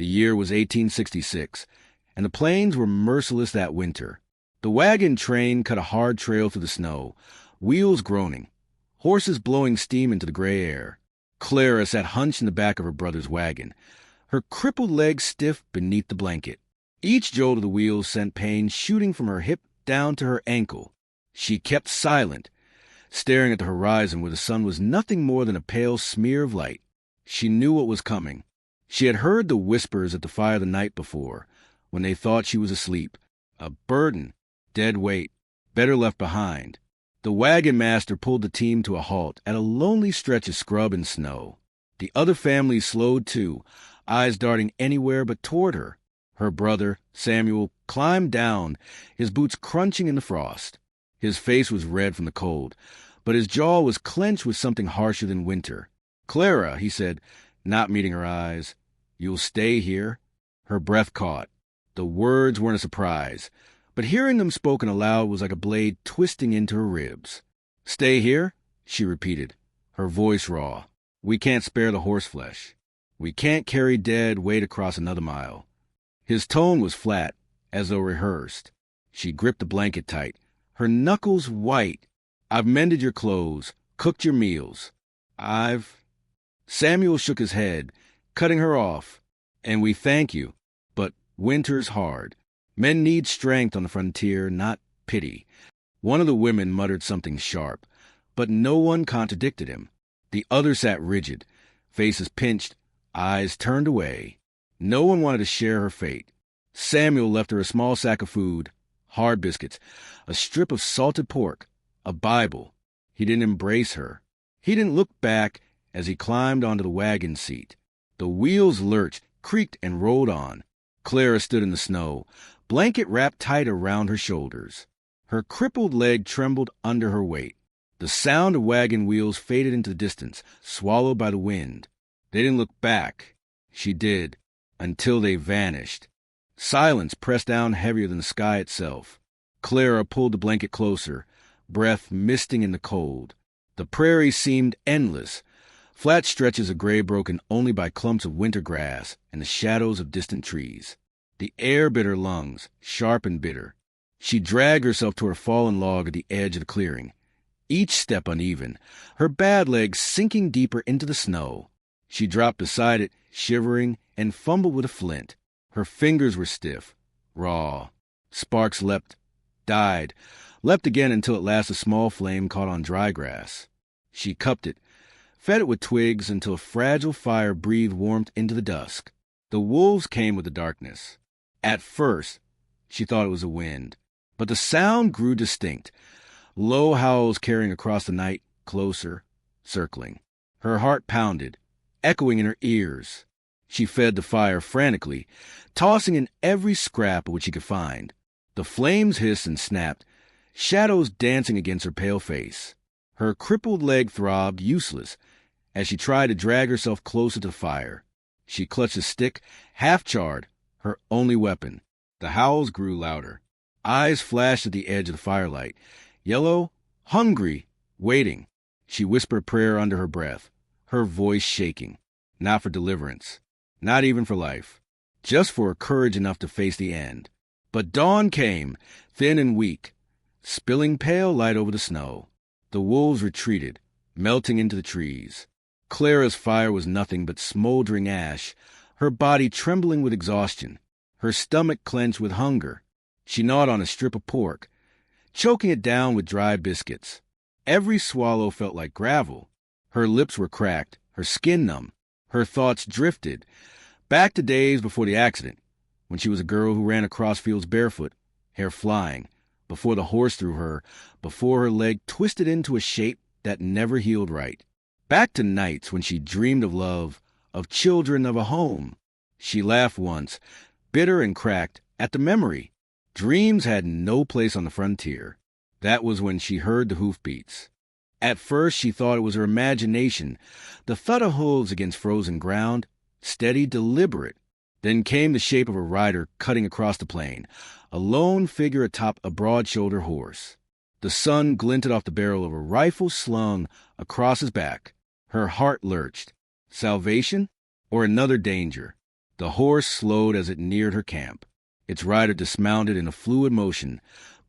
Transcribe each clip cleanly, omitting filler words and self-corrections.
The year was 1866, and the plains were merciless that winter. The wagon train cut a hard trail through the snow, wheels groaning, horses blowing steam into the gray air. Clara sat hunched in the back of her brother's wagon, her crippled legs stiff beneath the blanket. Each jolt of the wheels sent pain shooting from her hip down to her ankle. She kept silent, staring at the horizon where the sun was nothing more than a pale smear of light. She knew what was coming. She had heard the whispers at the fire the night before, when they thought she was asleep. A burden, dead weight, better left behind. The wagon master pulled the team to a halt at a lonely stretch of scrub and snow. The other families slowed too, eyes darting anywhere but toward her. Her brother, Samuel, climbed down, his boots crunching in the frost. His face was red from the cold, but his jaw was clenched with something harsher than winter. "Clara," he said, not meeting her eyes, "you'll stay here?" Her breath caught. The words weren't a surprise, but hearing them spoken aloud was like a blade twisting into her ribs. "Stay here?" she repeated, her voice raw. "We can't spare the horseflesh. We can't carry dead weight across another mile." His tone was flat, as though rehearsed. She gripped the blanket tight, her knuckles white. "I've mended your clothes, cooked your meals. Samuel shook his head, cutting her off. "And we thank you, but winter's hard. Men need strength on the frontier, not pity." One of the women muttered something sharp, but no one contradicted him. The others sat rigid, faces pinched, eyes turned away. No one wanted to share her fate. Samuel left her a small sack of food, hard biscuits, a strip of salted pork, a Bible. He didn't embrace her. He didn't look back as he climbed onto the wagon seat. The wheels lurched, creaked, and rolled on. Clara stood in the snow, blanket wrapped tight around her shoulders. Her crippled leg trembled under her weight. The sound of wagon wheels faded into the distance, swallowed by the wind. They didn't look back. She did, until they vanished. Silence pressed down heavier than the sky itself. Clara pulled the blanket closer, breath misting in the cold. The prairie seemed endless, flat stretches of gray broken only by clumps of winter grass and the shadows of distant trees. The air bit her lungs, sharp and bitter. She dragged herself toward a fallen log at the edge of the clearing, each step uneven, her bad legs sinking deeper into the snow. She dropped beside it, shivering, and fumbled with a flint. Her fingers were stiff, raw. Sparks leapt, died, leapt again until at last a small flame caught on dry grass. She cupped it, fed it with twigs until a fragile fire breathed warmth into the dusk. The wolves came with the darkness. At first, she thought it was the wind, but the sound grew distinct, low howls carrying across the night, closer, circling. Her heart pounded, echoing in her ears. She fed the fire frantically, tossing in every scrap of what she could find. The flames hissed and snapped, shadows dancing against her pale face. Her crippled leg throbbed, useless, as she tried to drag herself closer to the fire. She clutched a stick, half-charred, her only weapon. The howls grew louder. Eyes flashed at the edge of the firelight, yellow, hungry, waiting. She whispered prayer under her breath, her voice shaking, not for deliverance, not even for life, just for courage enough to face the end. But dawn came, thin and weak, spilling pale light over the snow. The wolves retreated, melting into the trees. Clara's fire was nothing but smoldering ash, her body trembling with exhaustion, her stomach clenched with hunger. She gnawed on a strip of pork, choking it down with dry biscuits. Every swallow felt like gravel. Her lips were cracked, her skin numb. Her thoughts drifted, back to days before the accident, when she was a girl who ran across fields barefoot, hair flying, before the horse threw her, before her leg twisted into a shape that never healed right. Back to nights when she dreamed of love, of children, of a home. She laughed once, bitter and cracked, at the memory. Dreams had no place on the frontier. That was when she heard the hoofbeats. At first she thought it was her imagination, the thud of hooves against frozen ground, steady, deliberate. Then came the shape of a rider cutting across the plain, a lone figure atop a broad-shouldered horse. The sun glinted off the barrel of a rifle slung across his back. Her heart lurched. Salvation or another danger? The horse slowed as it neared her camp. Its rider dismounted in a fluid motion,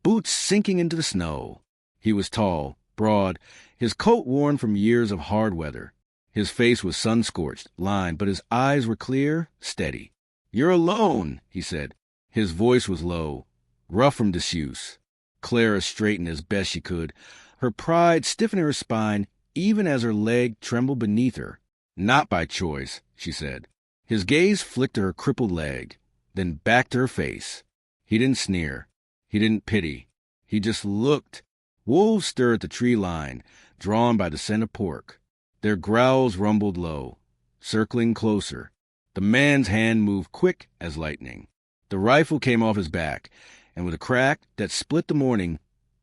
boots sinking into the snow. He was tall, broad, his coat worn from years of hard weather. His face was sun-scorched, lined, but his eyes were clear, steady. "You're alone," he said. His voice was low, rough from disuse. Clara straightened as best she could, her pride stiffening her spine even as her leg trembled beneath her. "Not by choice," she said. His gaze flicked to her crippled leg, then back to her face. He didn't sneer. He didn't pity. He just looked. Wolves stirred the tree line, drawn by the scent of pork. Their growls rumbled low, circling closer. The man's hand moved quick as lightning. The rifle came off his back, and with a crack that split the morning,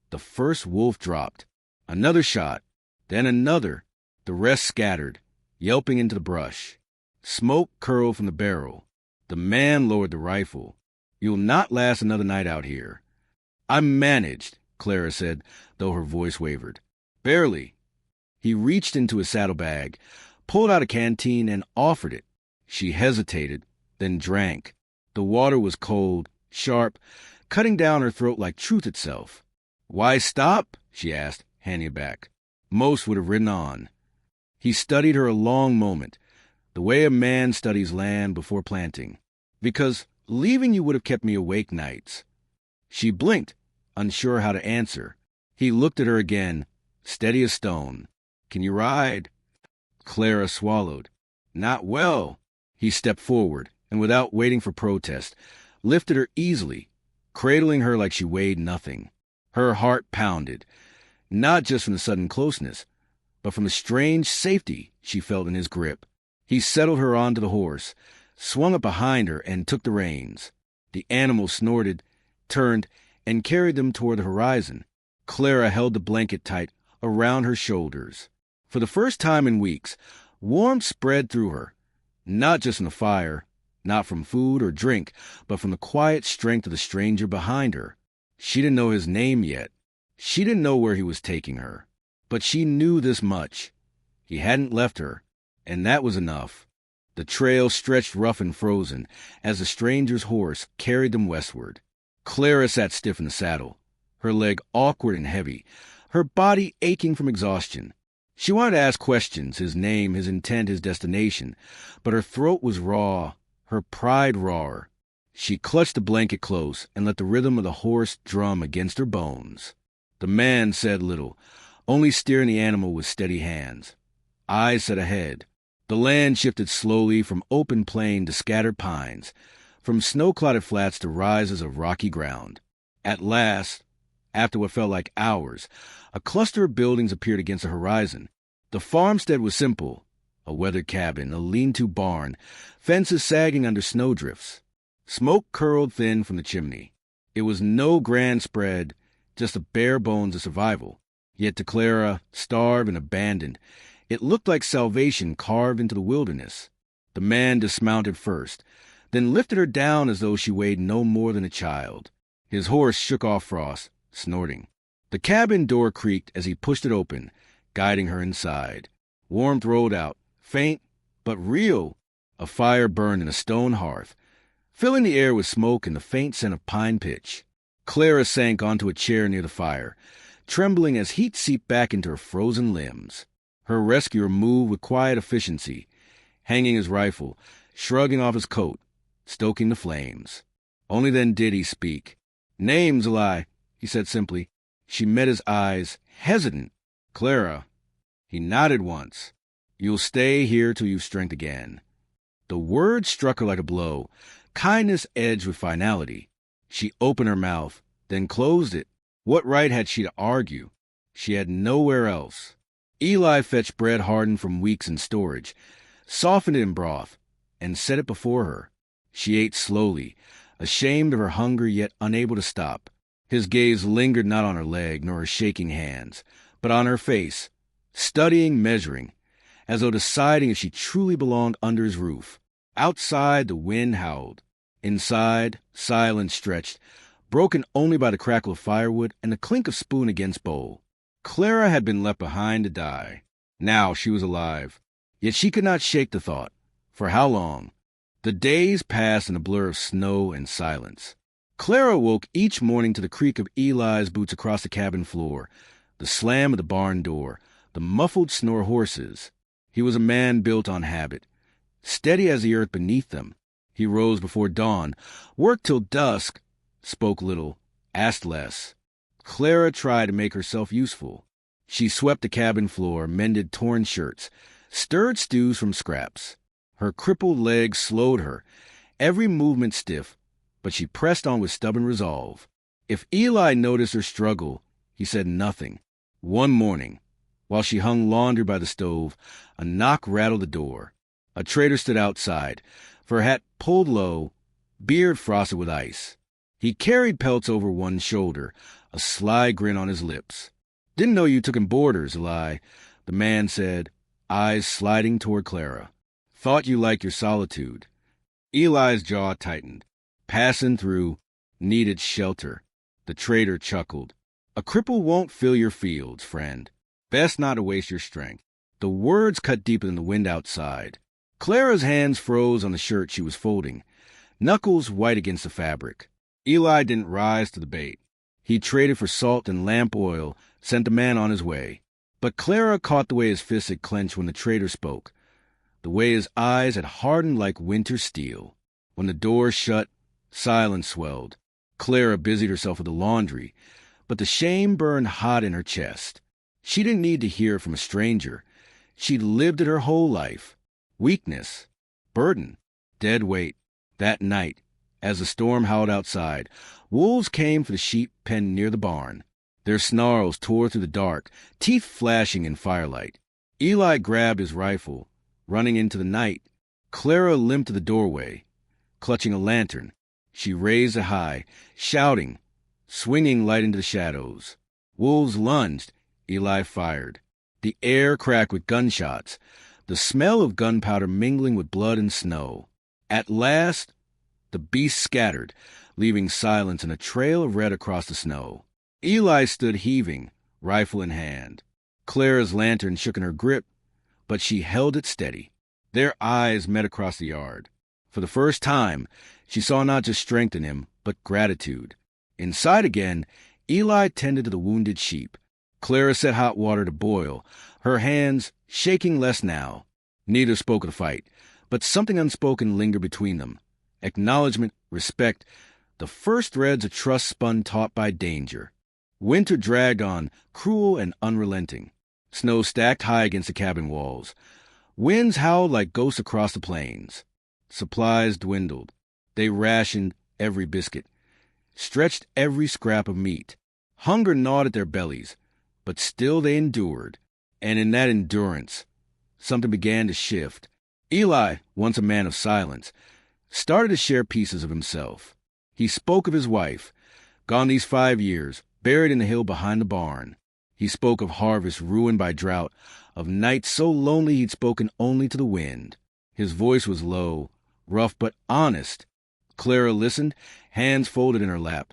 the first wolf dropped. Another shot, then another. The rest scattered, yelping into the brush. Smoke curled from the barrel. The man lowered the rifle. "You'll not last another night out here." "I managed," Clara said, though her voice wavered. "Barely." He reached into his saddlebag, pulled out a canteen, and offered it. She hesitated, then drank. The water was cold, sharp, cutting down her throat like truth itself. "Why stop?" she asked, handing it back. Most would have ridden on. He studied her a long moment, the way a man studies land before planting. "Because leaving you would have kept me awake nights." She blinked, unsure how to answer. He looked at her again, steady as stone. "Can you ride?" Clara swallowed. "Not well." He stepped forward, and without waiting for protest, lifted her easily, cradling her like she weighed nothing. Her heart pounded, not just from the sudden closeness, but from the strange safety she felt in his grip. He settled her onto the horse, swung up behind her, and took the reins. The animal snorted, turned, and carried them toward the horizon. Clara held the blanket tight around her shoulders. For the first time in weeks, warmth spread through her, not just from the fire, not from food or drink, but from the quiet strength of the stranger behind her. She didn't know his name yet. She didn't know where he was taking her. But she knew this much. He hadn't left her, and that was enough. The trail stretched rough and frozen as the stranger's horse carried them westward. Clara sat stiff in the saddle, her leg awkward and heavy, her body aching from exhaustion. She wanted to ask questions, his name, his intent, his destination, but her throat was raw, her pride rawer. She clutched the blanket close and let the rhythm of the horse drum against her bones. The man said little, only steering the animal with steady hands. Eyes set ahead. The land shifted slowly from open plain to scattered pines, from snow-clouded flats to rises of rocky ground. At last, after what felt like hours, a cluster of buildings appeared against the horizon. The farmstead was simple, a weathered cabin, a lean-to barn, fences sagging under snowdrifts. Smoke curled thin from the chimney. It was no grand spread, just the bare bones of survival. Yet to Clara, starved and abandoned, it looked like salvation carved into the wilderness. The man dismounted first, then lifted her down as though she weighed no more than a child. His horse shook off Frost, snorting. The cabin door creaked as he pushed it open, guiding her inside. Warmth rolled out, faint but real. A fire burned in a stone hearth, filling the air with smoke and the faint scent of pine pitch. Clara sank onto a chair near the fire, trembling as heat seeped back into her frozen limbs. Her rescuer moved with quiet efficiency, hanging his rifle, shrugging off his coat, stoking the flames. Only then did he speak. "Name's a lie," he said simply. She met his eyes, hesitant. "Clara." He nodded once. "You'll stay here till you've strength again." The word struck her like a blow, kindness edged with finality. She opened her mouth, then closed it. What right had she to argue? She had nowhere else. Eli fetched bread hardened from weeks in storage, softened it in broth, and set it before her. She ate slowly, ashamed of her hunger yet unable to stop. His gaze lingered not on her leg nor her shaking hands, but on her face, studying, measuring, as though deciding if she truly belonged under his roof. Outside, the wind howled. Inside, silence stretched, broken only by the crackle of firewood and the clink of spoon against bowl. Clara had been left behind to die. Now she was alive. Yet she could not shake the thought. For how long? The days passed in a blur of snow and silence. Clara woke each morning to the creak of Eli's boots across the cabin floor, the slam of the barn door, the muffled snore of horses. He was a man built on habit, steady as the earth beneath them. He rose before dawn, worked till dusk, spoke little, asked less. Clara tried to make herself useful. She swept the cabin floor, mended torn shirts, stirred stews from scraps. Her crippled legs slowed her, every movement stiff, but she pressed on with stubborn resolve. If Eli noticed her struggle, he said nothing. One morning, while she hung laundry by the stove, a knock rattled the door. A trader stood outside, her hat pulled low, beard frosted with ice. He carried pelts over one shoulder, a sly grin on his lips. "Didn't know you took in boarders, Eli," the man said, eyes sliding toward Clara. "Thought you liked your solitude." Eli's jaw tightened. "Passing through, needed shelter." The trader chuckled. "A cripple won't fill your fields, friend. Best not to waste your strength." The words cut deeper than the wind outside. Clara's hands froze on the shirt she was folding, knuckles white against the fabric. Eli didn't rise to the bait. He traded for salt and lamp oil, sent the man on his way. But Clara caught the way his fists had clenched when the trader spoke, the way his eyes had hardened like winter steel. When the door shut, silence swelled. Clara busied herself with the laundry, but the shame burned hot in her chest. She didn't need to hear it from a stranger. She'd lived it her whole life. Weakness, burden, dead weight. That night, as the storm howled outside, wolves came for the sheep penned near the barn. Their snarls tore through the dark, teeth flashing in firelight. Eli grabbed his rifle, running into the night. Clara limped to the doorway, clutching a lantern. She raised it high, shouting, swinging light into the shadows. Wolves lunged. Eli fired. The air cracked with gunshots, the smell of gunpowder mingling with blood and snow. At last, the beasts scattered, leaving silence and a trail of red across the snow. Eli stood heaving, rifle in hand. Clara's lantern shook in her grip, but she held it steady. Their eyes met across the yard. For the first time, she saw not just strength in him, but gratitude. Inside again, Eli tended to the wounded sheep. Clara set hot water to boil, her hands shaking less now. Neither spoke of the fight, but something unspoken lingered between them. Acknowledgement, respect, the first threads of trust spun taut by danger. Winter dragged on, cruel and unrelenting. Snow stacked high against the cabin walls. Winds howled like ghosts across the plains. Supplies dwindled. They rationed every biscuit, stretched every scrap of meat. Hunger gnawed at their bellies, but still they endured. And in that endurance, something began to shift. Eli, once a man of silence, started to share pieces of himself. He spoke of his wife, gone these 5 years, buried in the hill behind the barn. He spoke of harvests ruined by drought, of nights so lonely he'd spoken only to the wind. His voice was low, rough but honest. Clara listened, hands folded in her lap,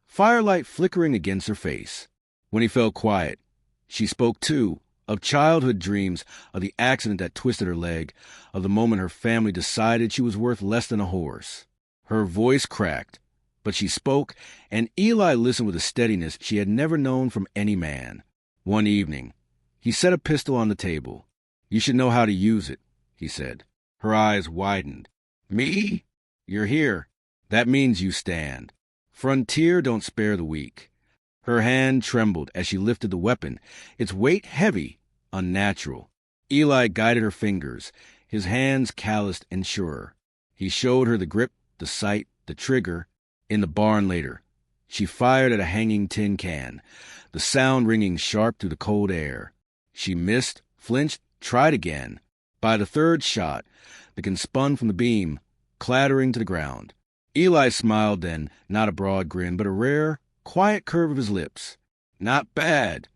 firelight flickering against her face. When he fell quiet, she spoke too, of childhood dreams, of the accident that twisted her leg, of the moment her family decided she was worth less than a horse. Her voice cracked, but she spoke, and Eli listened with a steadiness she had never known from any man. One evening, he set a pistol on the table. "You should know how to use it," he said. Her eyes widened. "Me? You're here. That means you stand. Frontier don't spare the weak." Her hand trembled as she lifted the weapon, its weight heavy, unnatural. Eli guided her fingers, his hands calloused and sure. He showed her the grip, the sight, the trigger. In the barn later, she fired at a hanging tin can, the sound ringing sharp through the cold air. She missed, flinched, tried again. By the third shot, the can spun from the beam, clattering to the ground. Eli smiled then, not a broad grin, but a rare, quiet curve of his lips. "Not bad."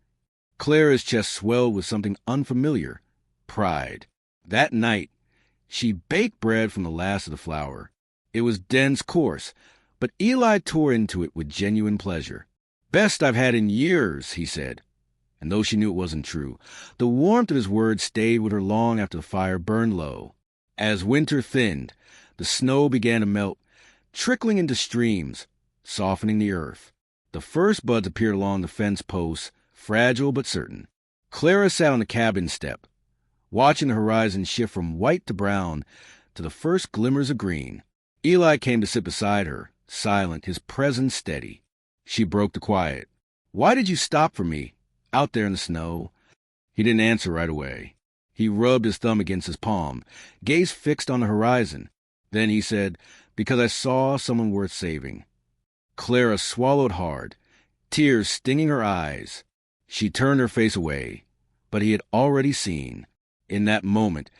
Clara's chest swelled with something unfamiliar, pride. That night, she baked bread from the last of the flour. It was dense, coarse, but Eli tore into it with genuine pleasure. "Best I've had in years," he said. And though she knew it wasn't true, the warmth of his words stayed with her long after the fire burned low. As winter thinned, The snow began to melt, trickling into streams, softening the earth. The first buds appeared along the fence posts, fragile but certain. Clara sat on the cabin step, watching the horizon shift from white to brown to the first glimmers of green. Eli came to sit beside her, silent, his presence steady. She broke the quiet. "Why did you stop for me, out there in the snow?" He didn't answer right away. He rubbed his thumb against his palm, gaze fixed on the horizon. Then he said, "Because I saw someone worth saving." Clara swallowed hard, tears stinging her eyes. She turned her face away, but he had already seen. In that moment,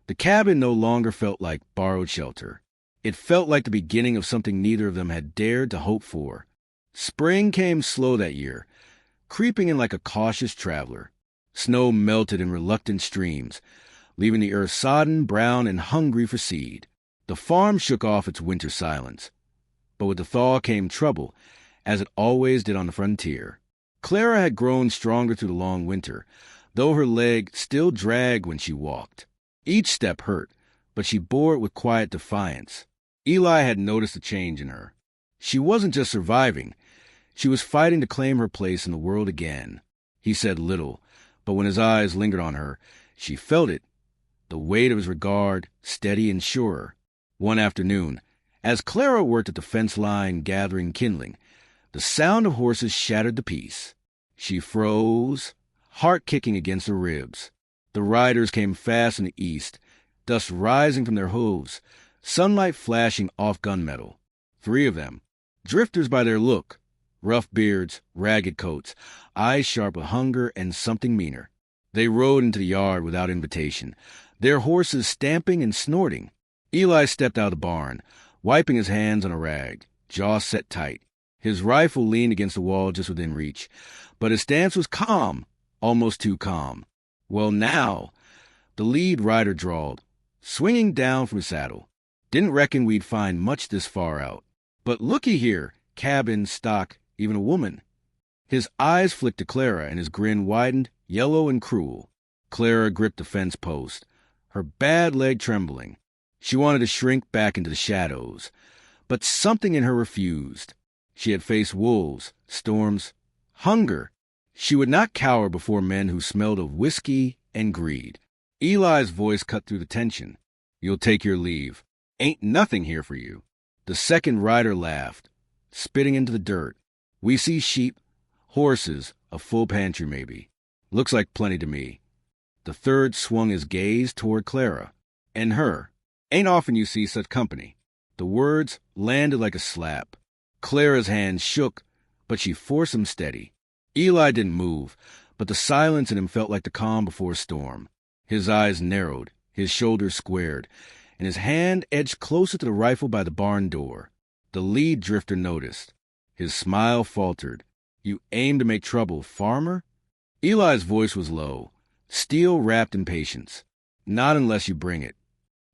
the cabin no longer felt like borrowed shelter. It felt like the beginning of something neither of them had dared to hope for. Spring came slow that year, creeping in like a cautious traveler. Snow melted in reluctant streams, leaving the earth sodden, brown, and hungry for seed. The farm shook off its winter silence. But with the thaw came trouble, as it always did on the frontier. Clara had grown stronger through the long winter, though her leg still dragged when she walked. Each step hurt, but she bore it with quiet defiance. Eli had noticed a change in her. She wasn't just surviving. She was fighting to claim her place in the world again. He said little, but when his eyes lingered on her, she felt it, the weight of his regard, steady and sure. One afternoon, as Clara worked at the fence line gathering kindling, the sound of horses shattered the peace. She froze, heart kicking against her ribs. The riders came fast from the east, dust rising from their hooves, sunlight flashing off gunmetal. 3 of them, drifters by their look, rough beards, ragged coats, eyes sharp with hunger and something meaner. They rode into the yard without invitation, their horses stamping and snorting. Eli stepped out of the barn, wiping his hands on a rag, jaw set tight. His rifle leaned against the wall just within reach, but his stance was calm, almost too calm. "Well, now," the lead rider drawled, swinging down from his saddle. "Didn't reckon we'd find much this far out. But looky here, cabin, stock, even a woman." His eyes flicked to Clara, and his grin widened, yellow and cruel. Clara gripped the fence post, her bad leg trembling. She wanted to shrink back into the shadows, but something in her refused. She had faced wolves, storms, hunger. She would not cower before men who smelled of whiskey and greed. Eli's voice cut through the tension. "You'll take your leave. Ain't nothing here for you." The second rider laughed, spitting into the dirt. "We see sheep, horses, a full pantry maybe. Looks like plenty to me." The third swung his gaze toward Clara. "And her. Ain't often you see such company." The words landed like a slap. Clara's hands shook, but she forced him steady. Eli didn't move, but the silence in him felt like the calm before a storm. His eyes narrowed, his shoulders squared, and his hand edged closer to the rifle by the barn door. The lead drifter noticed. His smile faltered. "You aim to make trouble, farmer?" Eli's voice was low, steel wrapped in patience. "Not unless you bring it."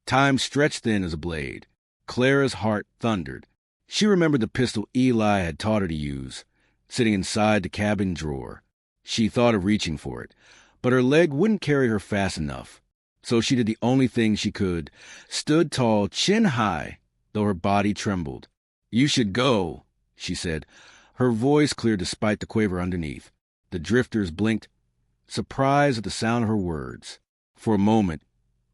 Time stretched thin as a blade. Clara's heart thundered. She remembered the pistol Eli had taught her to use, sitting inside the cabin drawer. She thought of reaching for it, but her leg wouldn't carry her fast enough. So she did the only thing she could, stood tall, chin high, though her body trembled. "You should go," she said, her voice clear despite the quaver underneath. The drifters blinked, surprised at the sound of her words. For a moment,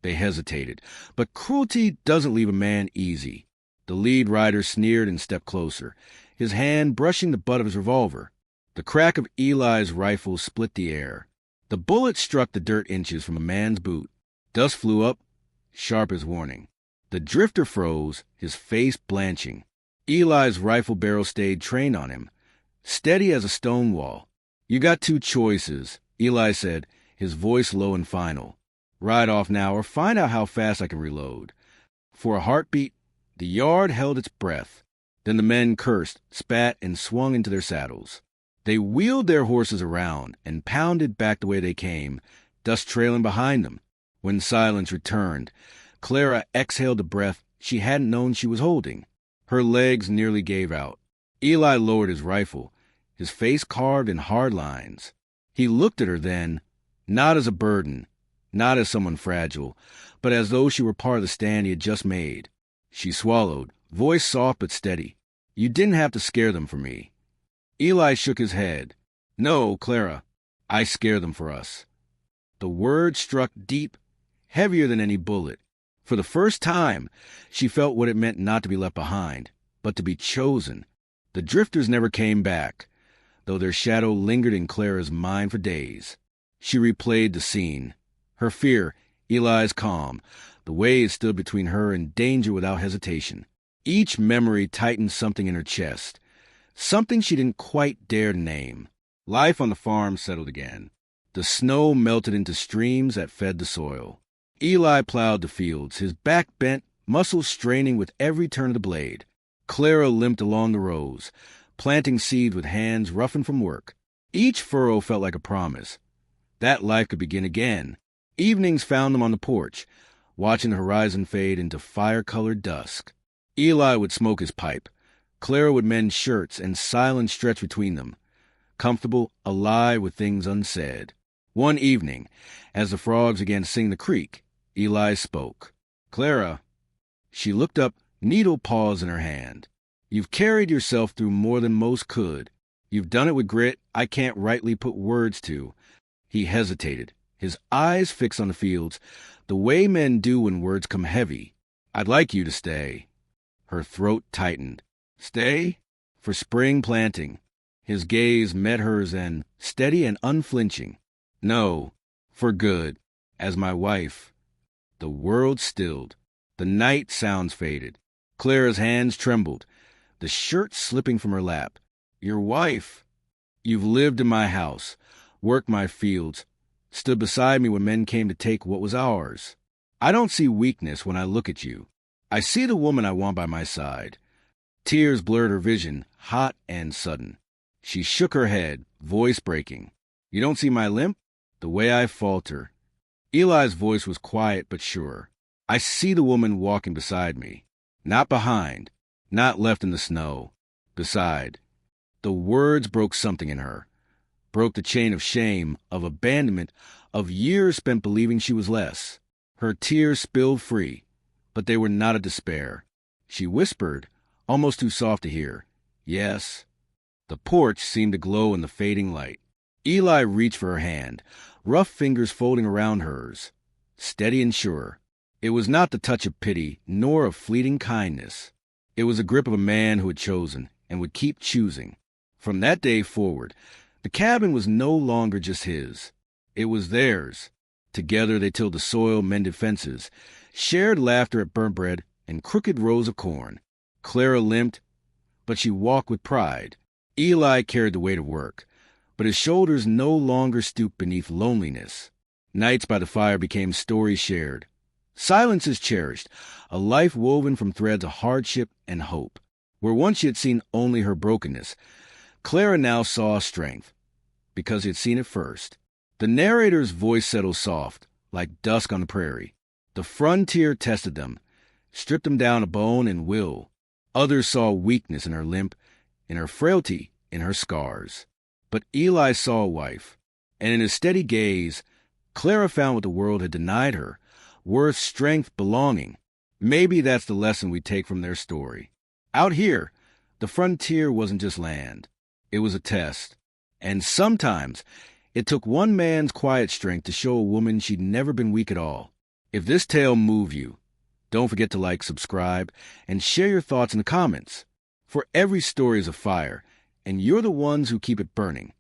they hesitated, but cruelty doesn't leave a man easy. The lead rider sneered and stepped closer, his hand brushing the butt of his revolver. The crack of Eli's rifle split the air. The bullet struck the dirt inches from a man's boot. Dust flew up, sharp as warning. The drifter froze, his face blanching. Eli's rifle barrel stayed trained on him, steady as a stone wall. "You got 2 choices," Eli said, his voice low and final. "Ride off now or find out how fast I can reload." For a heartbeat, the yard held its breath. Then the men cursed, spat, and swung into their saddles. They wheeled their horses around and pounded back the way they came, dust trailing behind them. When silence returned, Clara exhaled the breath she hadn't known she was holding. Her legs nearly gave out. Eli lowered his rifle, his face carved in hard lines. He looked at her then, not as a burden, not as someone fragile, but as though she were part of the stand he had just made. She swallowed, voice soft but steady. You didn't have to scare them for me. Eli shook his head. No, Clara, I scare them for us. The word struck deep, heavier than any bullet. For the first time, she felt what it meant not to be left behind, but to be chosen. The drifters never came back, though their shadow lingered in Clara's mind for days. She replayed the scene. Her fear, Eli's calm, the way it stood between her and danger without hesitation. Each memory tightened something in her chest, something she didn't quite dare to name. Life on the farm settled again. The snow melted into streams that fed the soil. Eli plowed the fields, his back bent, muscles straining with every turn of the blade. Clara limped along the rows, planting seeds with hands roughened from work. Each furrow felt like a promise. That life could begin again. Evenings found them on the porch, watching the horizon fade into fire-colored dusk. Eli would smoke his pipe. Clara would mend shirts, and silence stretched between them, comfortable, alive with things unsaid. One evening, as the frogs began to sing the creek, Eli spoke. Clara. She looked up, needle paused in her hand. You've carried yourself through more than most could. You've done it with grit I can't rightly put words to. He hesitated, his eyes fixed on the fields, the way men do when words come heavy. I'd like you to stay. Her throat tightened. Stay? For spring planting. His gaze met hers and, steady and unflinching. No, for good, as my wife. The world stilled. The night sounds faded. Clara's hands trembled, the shirt slipping from her lap. Your wife. You've lived in my house, worked my fields, stood beside me when men came to take what was ours. I don't see weakness when I look at you. I see the woman I want by my side. Tears blurred her vision, hot and sudden. She shook her head, voice breaking. You don't see my limp? The way I falter. Eli's voice was quiet but sure. I see the woman walking beside me. Not behind, not left in the snow. Beside. The words broke something in her. Broke the chain of shame, of abandonment, of years spent believing she was less. Her tears spilled free, but they were not a despair. She whispered, almost too soft to hear. Yes. The porch seemed to glow in the fading light. Eli reached for her hand, rough fingers folding around hers, steady and sure. It was not the touch of pity, nor of fleeting kindness. It was a grip of a man who had chosen, and would keep choosing. From that day forward, the cabin was no longer just his. It was theirs. Together they tilled the soil, mended fences, shared laughter at burnt bread and crooked rows of corn. Clara limped, but she walked with pride. Eli carried the weight of work, but his shoulders no longer stooped beneath loneliness. Nights by the fire became stories shared. Silences cherished, a life woven from threads of hardship and hope. Where once she had seen only her brokenness, Clara now saw strength, because he had seen it first. The narrator's voice settled soft, like dusk on the prairie. The frontier tested them, stripped them down to bone and will. Others saw weakness in her limp, in her frailty, in her scars. But Eli saw a wife, and in his steady gaze, Clara found what the world had denied her, worth, strength, belonging. Maybe that's the lesson we take from their story. Out here, the frontier wasn't just land. It was a test. And sometimes it took one man's quiet strength to show a woman she'd never been weak at all. If this tale moved you, don't forget to like, subscribe, and share your thoughts in the comments. For every story is a fire, and you're the ones who keep it burning.